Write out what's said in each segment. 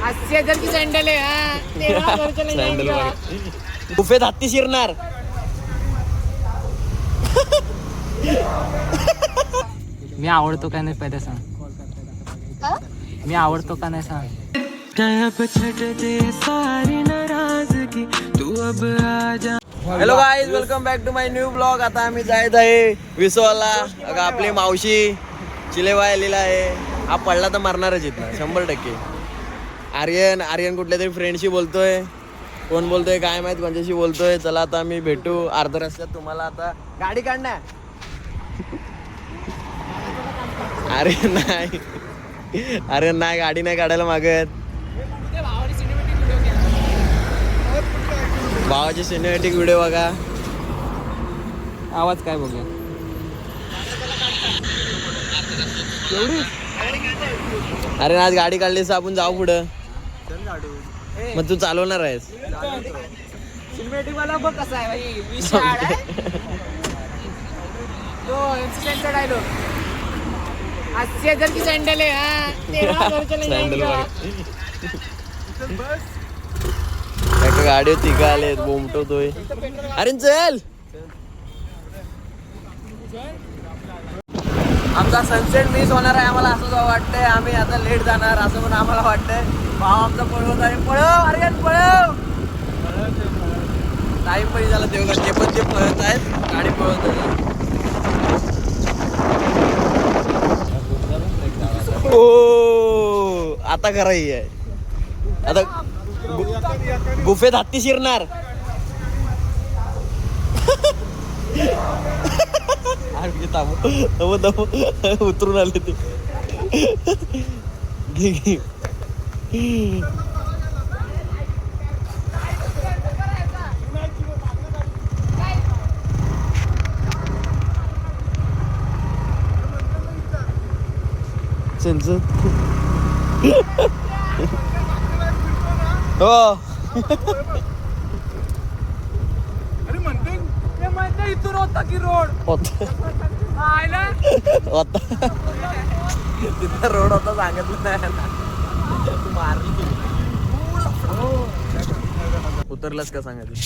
80,000 की सँडल आहे. गुफेत हत्ती शिरणार. मी आवडतो का नाही पहिलं सांग. मी आवडतो का नाही सांग. Hello guys, welcome back to my new blog. आता आम्ही जायत आहे विसवाला. अगं आपली मावशी चिलेबाई आलेला आहे. हा पडला तर मारणारच इथं 100%. आर्यन कुठल्या तरी फ्रेंडशी बोलतोय. कोण बोलतोय काय माहित, कोणच्याशी बोलतोय. चला आता आम्ही भेटू अर्ध्या रस्त्यात. तुम्हाला आता गाडी काढणार. अरे नाही गाडी नाही काढायला मागत. भावाचे सिनेमॅटिक व्हिडिओ बघा. आवाज काय बघूया. अरे आज गाडी काढलीस आपण जाऊ पुढं. मग तू चालवणार आहेस. सिनेमॅटिक वाला बघ कसा आहे भाई. विशाळ आहे तो इन्सिडेंटचा डायलॉग. 80,000 की सँडल आहे. एका गाडीवर तिघ आले बोमटोतोय. अरे चल. आमचा सनसेट मिस होणार आहे आम्हाला असं वाटतंय. आम्ही आता लेट जाणार असं पण आम्हाला वाटतंय. भाव आमचा पळवत आहे. पळव अरे पळव. टाइम पण झाला तेव्हा ते पण ते पळत आहेत. गाडी पळवत आहे. ओ आता करायची आहे. आता गुफेत हत्ती शिरणार. उतरून आले ते. हो इथून होता की रोड तिथं रोड होता सांगितलं नाही. मारली उतरलास का सांगितलं.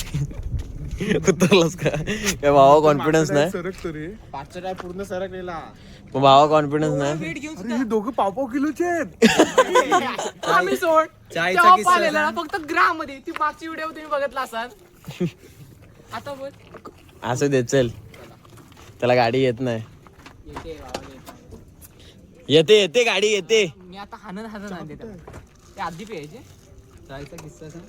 उतरलास का काय भावा कॉन्फिडन्स नाही. पाचशे पूर्ण सरकलेला. भावा कॉन्फिडन्स नाही. अरे दोघं पाव किलोचे आहेत. आम्ही सोड चायचा फक्त ग्राम मध्ये ती मागची व्हिडिओ तुम्ही बघितला असाल. आता बोल. असं दे चल. त्याला गाडी येत नाही. येते गाडी येते. मी आता हाणन आणले ते आधी प्यायचे. चायचा किस्सा सांग.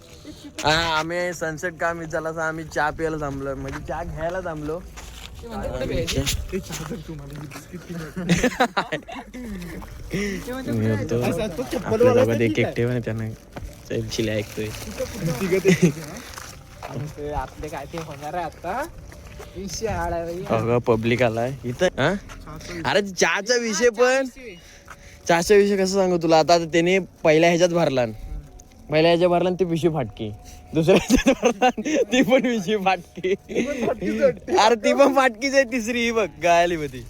हा आम्ही सनसेट का मिस झाला. आम्ही चहा प्यायला थांबलो. म्हणजे चहा घ्यायला थांबलो. त्यांना ऐकतोय. आपले काय ते होणार आहे आता. पब्लिक आलाय इथं. अरे चहाचा विषय पण चहाचा विषय कसं सांगू तुला. आता त्याने पहिल्या ह्याच्यात भरला. ती पिशवी फाटकी. दुसऱ्या ह्याच्यात भरला ती पण पिशवी फाटकी. अरे ती पण फाटकीच आहे. तिसरी ही बघ गायली मध्ये.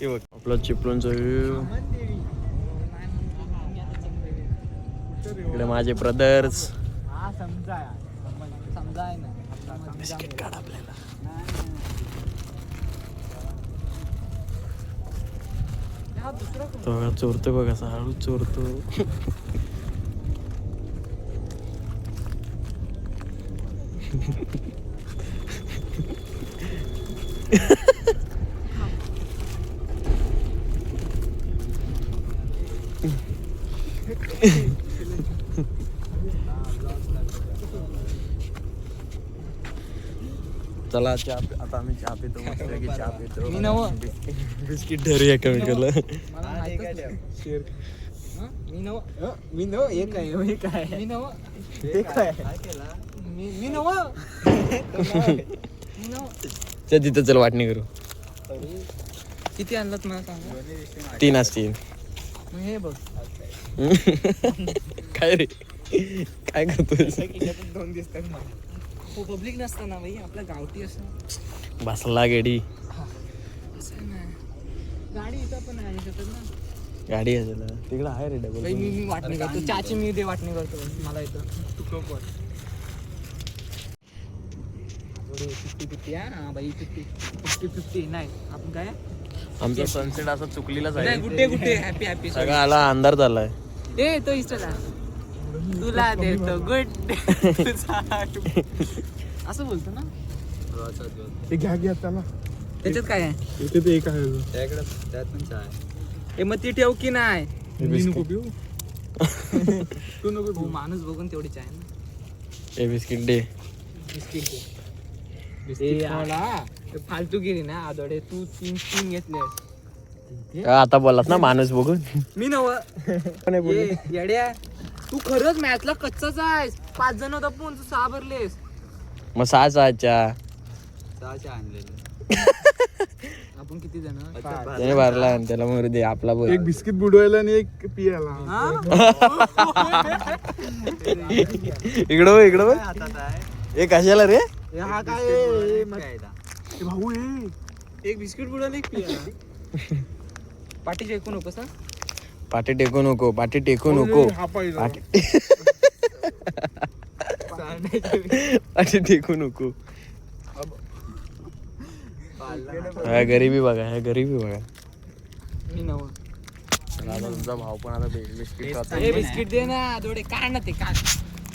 हे बघ आपला चिपळूणचा व्ह्यू. इकडे माझे ब्रदर्स. बिस्किट काढ आपल्याला. तो चोरतो बघ असा हळू चोरतो. चला चहा आता आम्ही चहा पितो. मस्त चहा पितो. मी नव बिस्किट ठरूया कमी केलं. मी नव एक आहे. मी नव ते काय मी नव तिथं चल वाटणी करू. किती आणलात मला सांगा. 3 असतील. हे बघ काय रे काय करतोय. 2 दिसतात मला. पब्लिक नसताना भाई आपल्या गावठी असं बसला गेडी. असं नाही गाडी इथं पण आहे शकत ना. गाडी आहे त्याला तिकडे आहे रे डबल. मी वाटणी करतो चाची मी ते वाटणी करतो मला येतं तू कप वर. 50-50 हा बाई 50-50 नाही आपण काय आमचा सनसेट असा चुकलीलाच नाही, आहे. गुड्डे गुड्डे हॅपी हॅपी सगळा आला अंधार झालाय. ए तो इस्टाला तुला देतो गुड असं बोलतो ना. ते घ्या घ्या त्याला त्याच्यात काय आहे इथे ते एक आहे ए मग ती ठेव की नाही मी नको पिऊ तू नको हो, माणूस बघून तेवढीच आहे ना. हे बिस्किट दे. बिस्किट बिस्किट खाला. फालतू गेली ना आदोडे तू तीन घेतले का आता बोलत ना माणूस बघून. मी नव येड्या तू खरंच मॅचला कच्चाच आहेस. 5 जण होता पण तू 6 भरलेस. मग 6 आपण किती जण त्याने भरला आणि त्याला मरू दे आपला बोल. एक बिस्किट बुडवायला आणि एक पियाला. इकडं बघ. हे कशाला रे. हा काय भाऊ एक बिस्किट बुडवलं एक पिया पाठी टेकू नकोस हा. पाठी टेकू नको. पाठी टेकू नको. हा पाहिजे पाठी टेकू नको. हा गरीबी बघा. मी नव आता तुमचा भाऊ पण आता बिस्किट खातो. हे बिस्किट दे ना आदोडे काय ना ते काय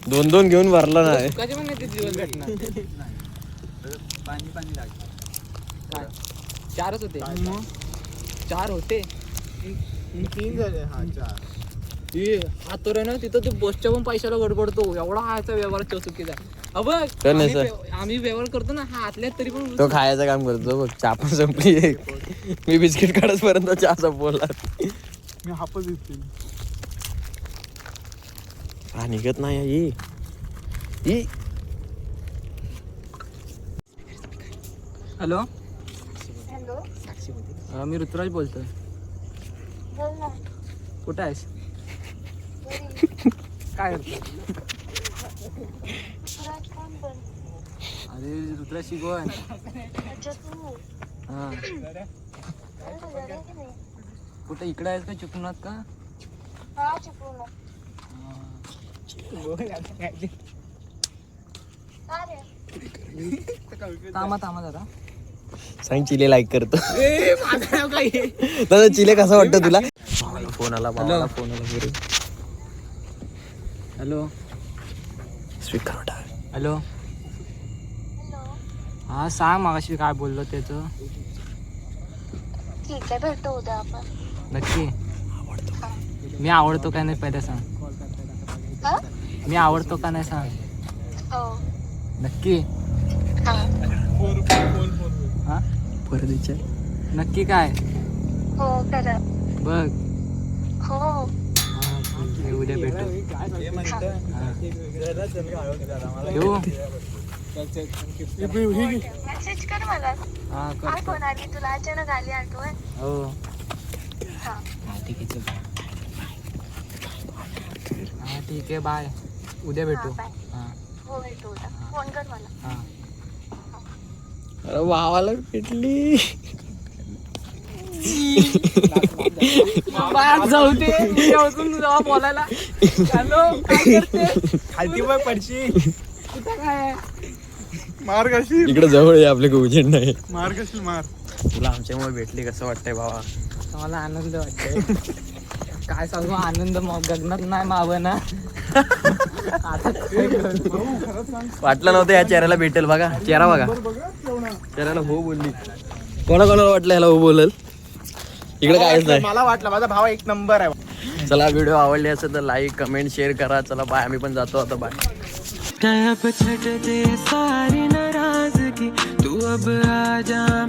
2 घेऊन भरला नाही. कशी पण येते जीवन घटना काय 4च होते 4 होते 3 झाले. हा 4 हातोर आहे ना तिथं ते बसच्या पण पैशाला गडबडतो एवढा हाचा व्यवहार चुकीचा आहे. तर नाही सर. आम्ही व्यवहार करतो ना हा आतल्यात तरी पण तो खायचं काम करतो बघ. चहा पण संपली. मी बिस्किट काढत पर्यंत चहा संपवला. मी हापच येतील. हा निघत नाही. ही हॅलो हॅलो मी ऋतुराज बोलतोय. बोल ना. कुठं आहेस काय करतो राज कोण पण अरे ऋतुराज शिकवण अच्छा तू हा अरे घरी की नाही. कुठं इकडे आहेस का चिपणात का हा चिपळूण का रे थांबा जरा सांग चिले लाईक करतो. काही दादा चिले कसा वाटतं तुला. फोन आला भावाला फोन आला. हॅलो स्पीकर हॅलो हॅलो हा सांग मागाशी काय बोललो त्याचं. ठीक आहे भेटू उद्या आपण. नक्की मी आवडतो का नाही पहिला सांग. हा मी आवडतो का नाही सांग. हो नक्की हा हा परदेच्या नक्की काय हो खरं बघ हो हे उद्या भेटू येऊ मेसेज कर मला. हा काय करतो फोन आली तुला अचानक आली आठवण. हो हा ठीक आहे हा ठीक आहे बाय उद्या भेटू हा, bye. हा हो भेटू उद्या. फोन कर मला. हा अरे भावाला भेटली. जाऊ दे जेव्हा बोलायला हॅलो काय करते खालती बघ पडशी. कुठं काय मार कशी इकडे जवळ आहे आपल्या उजेड नाही. मार कशी मार. तुला आमच्यामुळे भेटली कसं वाटतंय भावा. मला आनंद वाटतोय काय सांगू आनंद गगनात नाही माव ना आता वाटलं नव्हतं या चेहऱ्याला भेटेल. बघा चेहरा बघा. चेहऱ्याला हो बोलली. कोणाला वाटलं ह्याला हो बोलल. इकडे काहीच नाही. मला वाटलं माझा भाव 1 नंबर आहे. चला व्हिडिओ आवडली असेल तर लाईक कमेंट शेअर करा. चला बाय. आम्ही पण जातो आता बाय. सारी नाराजगी तू अब आ जा.